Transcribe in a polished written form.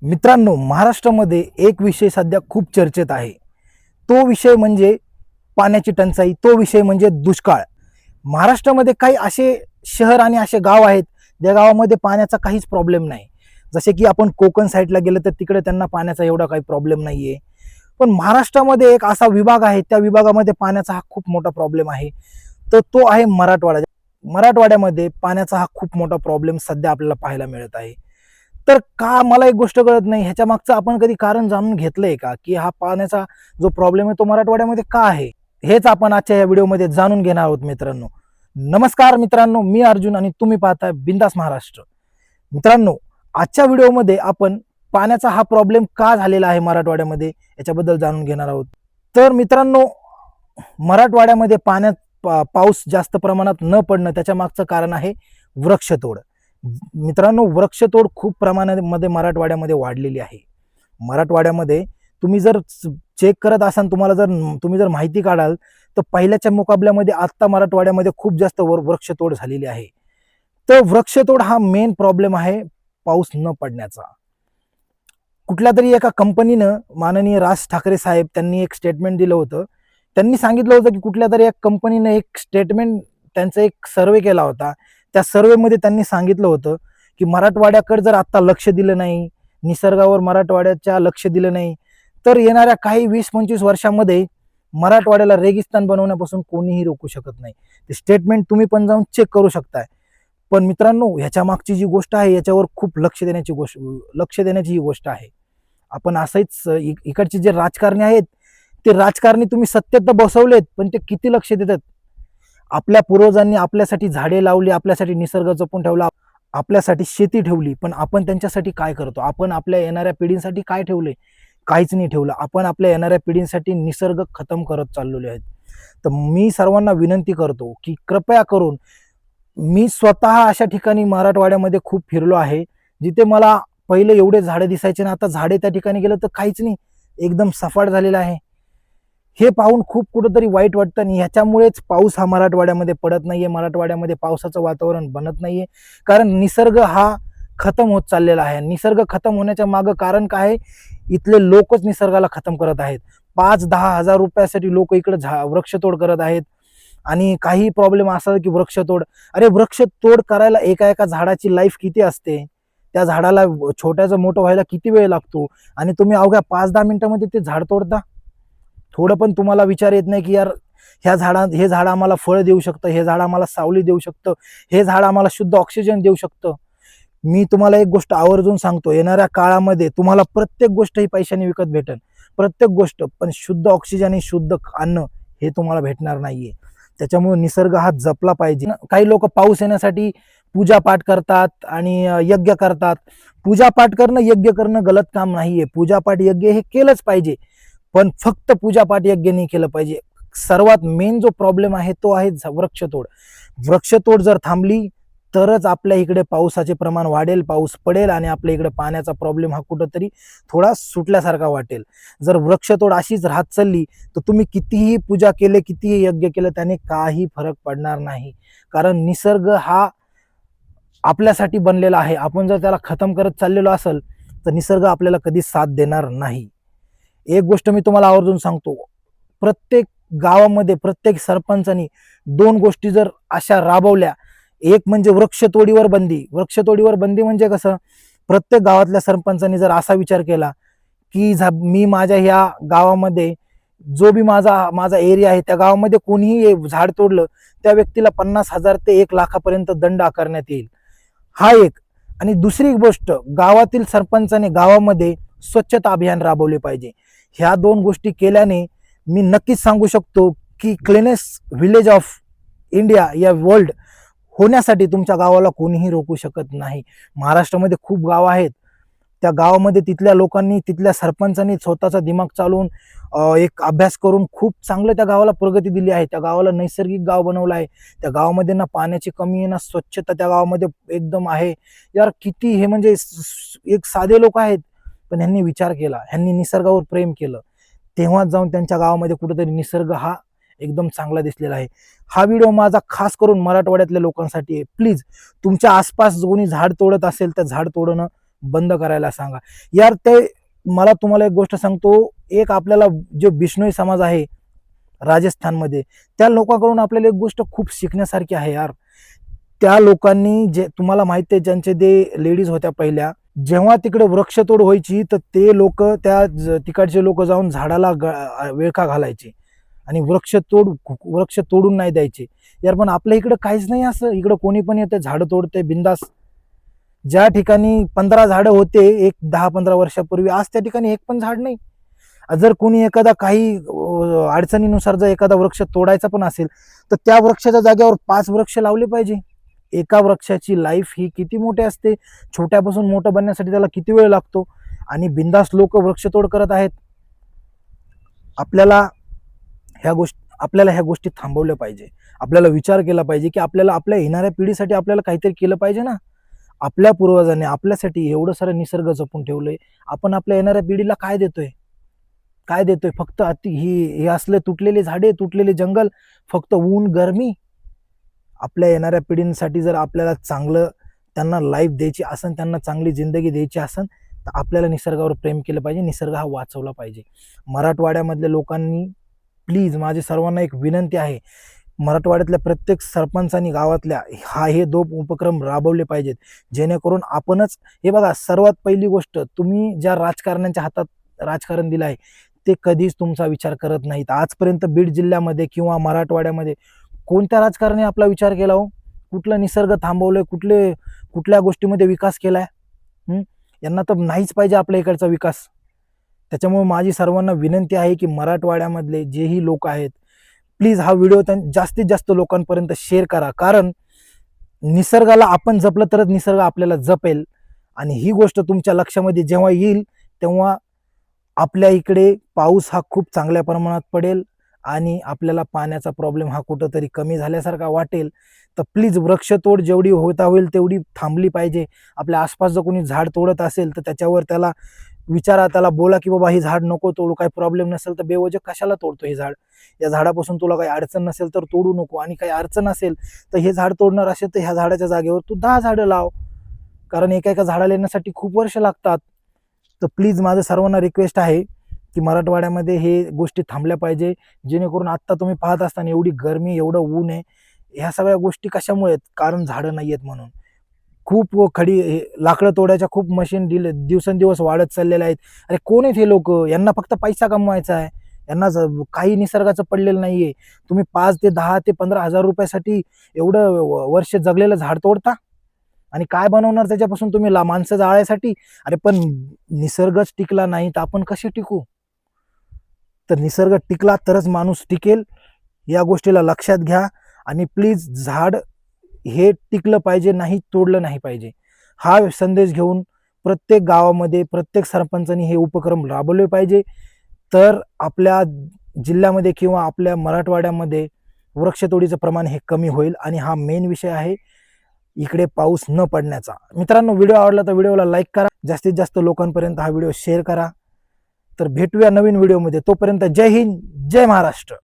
मित्रांनो, महाराष्ट्रामध्ये एक विषय सध्या खूप चर्चेत आहे. तो विषय म्हणजे पाण्याची टंचाई, तो विषय म्हणजे दुष्काळ. महाराष्ट्रामध्ये काही असे शहर आणि असे गाव आहेत, ज्या गावामध्ये पाण्याचा काहीच प्रॉब्लेम नाही. जसे की आपण कोकण साईडला गेलं तर तिकडे त्यांना पाण्याचा एवढा काही प्रॉब्लेम नाहीये. पण महाराष्ट्रामध्ये एक असा विभाग आहे, त्या विभागामध्ये पाण्याचा हा खूप मोठा प्रॉब्लेम आहे. तर तो आहे मराठवाडा. मराठवाड्यामध्ये पाण्याचा हा खूप मोठा प्रॉब्लेम सध्या आपल्याला पाहायला मिळत आहे. तर का मला एक गोष्ट कळत नाही, ह्याच्या मागचं आपण कधी कारण जाणून घेतलंय का, की हा पाण्याचा जो प्रॉब्लेम आहे तो मराठवाड्यामध्ये का आहे? हेच आपण आजच्या या व्हिडिओमध्ये जाणून घेणार आहोत मित्रांनो. नमस्कार मित्रांनो, मी अर्जुन आणि तुम्ही पाहताय बिंदास महाराष्ट्र. मित्रांनो, आजच्या व्हिडिओमध्ये आपण पाण्याचा हा प्रॉब्लेम का झालेला आहे मराठवाड्यामध्ये याच्याबद्दल जाणून घेणार आहोत. तर मित्रांनो, मराठवाड्यामध्ये पाऊस जास्त प्रमाणात न पडणं त्याच्या मागचं कारण आहे वृक्षतोड. मित्रांनो, वृक्षतोड खूप प्रमाणामध्ये मराठवाड्यामध्ये वाढलेली आहे. मराठवाड्यामध्ये तुम्ही जर चेक करत असाल, तुम्ही जर माहिती काढाल तर पहिल्याच्या मुकाबल्यामध्ये आता मराठवाड्यामध्ये खूप जास्त वृक्षतोड झालेली आहे. तर वृक्षतोड हा मेन प्रॉब्लेम आहे पाऊस न पडण्याचा. कुठल्या तरी एका कंपनीनं, माननीय राज ठाकरे साहेब, त्यांनी एक स्टेटमेंट दिलं होतं. त्यांनी सांगितलं होतं की कुठल्या तरी एक कंपनीनं एक स्टेटमेंट, त्यांचा एक सर्वे केला होता. त्या सर्वेमध्ये त्यांनी सांगितलं होतं की मराठवाड्याकडे जर आता लक्ष दिलं नाही, निसर्गावर मराठवाड्याच्या लक्ष दिलं नाही, तर येणाऱ्या काही 20-25 वर्षामध्ये मराठवाड्याला रेगिस्तान बनवण्यापासून कोणीही रोखू शकत नाही. ते स्टेटमेंट तुम्ही पण जाऊन चेक करू शकताय. पण मित्रांनो, ह्याच्या मागची जी गोष्ट आहे याच्यावर खूप लक्ष देण्याची ही गोष्ट आहे. आपण असंच इकडचे जे राजकारणी आहेत, ते राजकारणी तुम्ही सत्तेत तर बसवलेत, पण ते किती लक्ष देतात? आपल्या पूर्वजांनी आपल्यासाठी झाडे लावली, आपल्यासाठी निसर्ग जपून ठेवला, आपल्यासाठी शेती ठेवली, पण आपण त्यांच्यासाठी काय करतो? आपण आपल्या येणाऱ्या पिढींसाठी काय ठेवले? काहीच नाही ठेवलं. आपण आपल्या येणाऱ्या पिढींसाठी निसर्ग खतम करत चाललेलो आहेत. तर मी सर्वांना विनंती करतो की कृपया करून, मी स्वतः अशा ठिकाणी मराठवाड्यामध्ये खूप फिरलो आहे, जिथे मला पहिले एवढे झाडं दिसायचे ना, आता झाडे त्या ठिकाणी गेलं तर काहीच नाही, एकदम सफाट झालेलं आहे. हे पाहून खूप कुठंतरी वाईट वाटतं आणि ह्याच्यामुळेच पाऊस हा मराठवाड्यामध्ये पडत नाहीये, मराठवाड्यामध्ये पावसाचं वातावरण बनत नाहीये. कारण निसर्ग हा खतम होत चाललेला आहे. निसर्ग खतम होण्याच्या मागं कारण काय आहे? इथले लोकच निसर्गाला खतम करत आहेत. 5-10 हजार रुपयासाठी लोक इकडे वृक्षतोड करत आहेत. आणि काही प्रॉब्लेम असा की वृक्षतोड, अरे वृक्षतोड करायला एका एका झाडाची लाईफ किती असते? त्या झाडाला छोट्याचं मोठं व्हायला किती वेळ लागतो? आणि तुम्ही अवघ्या 5-10 मिनिटांमध्ये ते झाड तोडता. थोडं पण तुम्हाला विचार येत नाही की यार, हे झाड आम्हाला फळ देऊ शकतं, हे झाड आम्हाला सावली देऊ शकतं, हे झाड आम्हाला शुद्ध ऑक्सिजन देऊ शकतं. मी तुम्हाला एक गोष्ट आवर्जून सांगतो, येणाऱ्या काळामध्ये तुम्हाला प्रत्येक गोष्ट ही पैशाने विकत भेटेल, प्रत्येक गोष्ट, पण शुद्ध ऑक्सिजन आणि शुद्ध अन्न हे तुम्हाला भेटणार नाहीये. त्याच्यामुळे निसर्ग हा जपला पाहिजे. काही लोक पाऊस येण्यासाठी पूजा पाठ करतात आणि यज्ञ करतात. पूजा पाठ करणं, यज्ञ करणं गलत काम नाहीये. पूजा पाठ यज्ञ हे केलंच पाहिजे, पण फक्त पूजापाठ यज्ञ नाही केलं पाहिजे. सर्वात मेन जो प्रॉब्लेम आहे तो आहे वृक्षतोड. वृक्षतोड जर थांबली तरच आपल्या इकडे पावसाचे प्रमाण वाढेल, पाऊस पडेल आणि आपल्या इकडे पाण्याचा प्रॉब्लेम हा कुठंतरी थोडा सुटल्यासारखा वाटेल. जर वृक्षतोड अशीच राहत चालली तर तुम्ही कितीही पूजा केले, कितीही यज्ञ केलं, त्याने काही फरक पडणार नाही. कारण निसर्ग हा आपल्यासाठी बनलेला आहे. आपण जर त्याला खतम करत चाललेलो असेल तर निसर्ग आपल्याला कधीच साथ देणार नाही. एक गोष्ट मी तुम्हाला आवर्जून सांगतो, प्रत्येक गावामध्ये प्रत्येक सरपंचानी 2 गोष्टी जर अशा राबवल्या, एक म्हणजे वृक्षतोडीवर बंदी. वृक्षतोडीवर बंदी म्हणजे कसं? प्रत्येक गावातल्या सरपंचांनी जर असा विचार केला की मी माझ्या ह्या गावामध्ये, जो बी माझा एरिया आहे, त्या गावामध्ये कोणीही झाड तोडलं, त्या व्यक्तीला 50,000 ते 1,00,000 दंड आकारण्यात येईल. हा एक. आणि दुसरी गोष्ट, गावातील सरपंचाने गावामध्ये स्वच्छता अभियान राबवले पाहिजे. ह्या 2 गोष्टी केल्याने मी नक्कीच सांगू शकतो की क्लीनेस्ट विलेज ऑफ इंडिया या वर्ल्ड होण्यासाठी तुमच्या गावाला कोणीही रोखू शकत नाही. महाराष्ट्रामध्ये खूप गावं आहेत. त्या गावामध्ये तिथल्या लोकांनी, तिथल्या सरपंचांनी स्वतःचा दिमाग चालवून एक अभ्यास करून खूप चांगलं त्या गावाला प्रगती दिली आहे. त्या गावाला नैसर्गिक गाव बनवलं आहे. त्या गावामध्ये ना पाण्याची कमी आहे, ना स्वच्छता त्या गावामध्ये एकदम आहे. यार किती हे, म्हणजे एक साधे लोक आहेत, पण ह्यांनी विचार केला, ह्यांनी निसर्गावर प्रेम केलं, तेव्हाच जाऊन त्यांच्या गावामध्ये कुठेतरी निसर्ग हा एकदम चांगला दिसलेला आहे. हा व्हिडिओ माझा खास करून मराठवाड्यातल्या लोकांसाठी आहे. प्लीज तुमच्या आसपास कोणी झाड तोडत असेल तर झाड तोडणं बंद करायला सांगा यार. ते मला तुम्हाला एक गोष्ट सांगतो, एक आपल्याला जो बिश्नोई समाज आहे राजस्थानमध्ये, त्या लोकांकडून आपल्याला एक गोष्ट खूप शिकण्यासारखी आहे यार. त्या लोकांनी जे तुम्हाला माहिती आहे, ज्यांचे ते लेडीज होत्या पहिल्या, जेव्हा तिकडे वृक्षतोड व्हायची तर ते लोक तिकडचे लोक जाऊन झाडाला वेळखा घालायचे आणि वृक्ष तोडून नाही द्यायचे यार. पण आपल्या इकडे काहीच नाही असं. इकडं कोणी पण येते, झाडं तोडते बिंदास. ज्या ठिकाणी 15 झाडं होते एक 10-15 वर्षापूर्वी, आज त्या ठिकाणी एक पण झाड नाही. जर कोणी एखादा काही अडचणीनुसार जर एखादा वृक्ष तोडायचा पण असेल तर त्या वृक्षाच्या जागेवर 5 वृक्ष लावले पाहिजे. एका वृक्षाची लाईफ ही किती मोठी असते, छोट्यापासून मोठं बनण्यासाठी त्याला किती वेळ लागतो, आणि बिंदास लोक वृक्षतोड करत आहेत. आपल्याला ह्या गोष्टी थांबवल्या पाहिजे. आपल्याला विचार केला पाहिजे की आपल्याला आपल्या येणाऱ्या पिढीसाठी आपल्याला काहीतरी केलं पाहिजे ना. आपल्या पूर्वजांनी आपल्यासाठी एवढं सारं निसर्ग जपून ठेवलंय, आपण आपल्या येणाऱ्या पिढीला काय देतोय? फक्त हे असले तुटलेले झाडे, तुटलेले जंगल, फक्त ऊन, गरमी. आपल्या येणाऱ्या पिढींसाठी जर आपल्याला चांगलं त्यांना लाईफ द्यायची असेल, त्यांना चांगली जिंदगी द्यायची असेल, तर आपल्याला निसर्गावर प्रेम केलं पाहिजे, निसर्ग हा वाचवला पाहिजे. मराठवाड्यामधल्या लोकांनी प्लीज, माझी सर्वांना एक विनंती आहे, मराठवाड्यातल्या प्रत्येक सरपंचांनी गावातल्या हे 2 उपक्रम राबवले पाहिजेत, जेणेकरून आपणच, हे बघा, सर्वात पहिली गोष्ट, तुम्ही ज्या राजकारण्यांच्या हातात राजकारण दिलं आहे ते कधीच तुमचा विचार करत नाहीत. आजपर्यंत बीड जिल्ह्यामध्ये किंवा मराठवाड्यामध्ये कोणत्या राजकारणी आपला विचार केला हो? कुठलं निसर्ग थांबवलंय? कुठल्या गोष्टीमध्ये विकास केलाय? यांना तर नाहीच पाहिजे आपल्या इकडचा विकास. त्याच्यामुळे माझी सर्वांना विनंती आहे की मराठवाड्यामधले जेही लोक आहेत, प्लीज हा व्हिडिओ जास्तीत जास्त लोकांपर्यंत शेअर करा. कारण निसर्गाला आपण जपलं तरच निसर्ग आपल्याला जपेल. आणि ही गोष्ट तुमच्या लक्षामध्ये जेव्हा येईल तेव्हा आपल्या इकडे पाऊस हा खूप चांगल्या प्रमाणात पडेल आणि आपल्याला पाण्याचा प्रॉब्लेम हा कुठंतरी कमी झाल्यासारखा वाटेल. तर प्लीज वृक्षतोड जेवढी होता होईल तेवढी थांबली पाहिजे. आपल्या आसपास जर कोणी झाड तोडत असेल तर त्याच्यावर त्याला विचारा, त्याला बोला की बाबा ही झाड नको तोडू, काही प्रॉब्लेम नसेल तर बेवजह कशाला तोडतो हे झाड? या झाडापासून तुला काही अडचण नसेल तर तोडू नको, आणि काही अडचण असेल तर हे झाड तोडणार असेल तर ह्या झाडाच्या जागेवर तू 10 झाडं लाव, कारण एका झाडाला येण्यासाठी खूप वर्ष लागतात. तर प्लीज माझं सर्वांना रिक्वेस्ट आहे की मराठवाड्यामध्ये हे गोष्टी थांबल्या पाहिजे, जेणेकरून आत्ता तुम्ही पाहत असताना एवढी गरमी, एवढं ऊन आहे, ह्या सगळ्या गोष्टी कशामुळे आहेत? कारण झाडं नाही आहेत म्हणून. खूप लाकडं तोडायच्या खूप मशीन दिवसेंदिवस वाढत चाललेल्या आहेत. अरे कोण आहेत हे लोक? यांना फक्त पैसा कमवायचा आहे, यांना काही निसर्गाचं पडलेलं नाहीये. तुम्ही 5 ते 10 ते 15 हजार रुपयासाठी एवढं वर्ष जगलेलं झाड तोडता, आणि काय बनवणार त्याच्यापासून तुम्ही? माणसं जाळायसाठी? अरे पण निसर्गच टिकला नाही तर आपण कसे टिकू? तर निसर्ग टिकला तरच माणूस टिकेल, या गोष्टीला लक्षात घ्या. आणि प्लीज झाड हे टिकलं पाहिजे, नाही तोडलं नाही पाहिजे. हा संदेश घेऊन प्रत्येक गावामध्ये प्रत्येक सरपंचांनी हे उपक्रम राबवले पाहिजे. तर आपल्या जिल्ह्यामध्ये किंवा आपल्या मराठवाड्यामध्ये वृक्षतोडीचं प्रमाण हे कमी होईल. आणि हा मेन विषय आहे इकडे पाऊस न पडण्याचा. मित्रांनो, व्हिडिओ आवडला तर व्हिडिओला लाईक करा, जास्तीत जास्त लोकांपर्यंत हा व्हिडिओ शेअर करा. तर भेटूया नवीन व्हिडिओमध्ये. तोपर्यंत जय हिंद, जय महाराष्ट्र.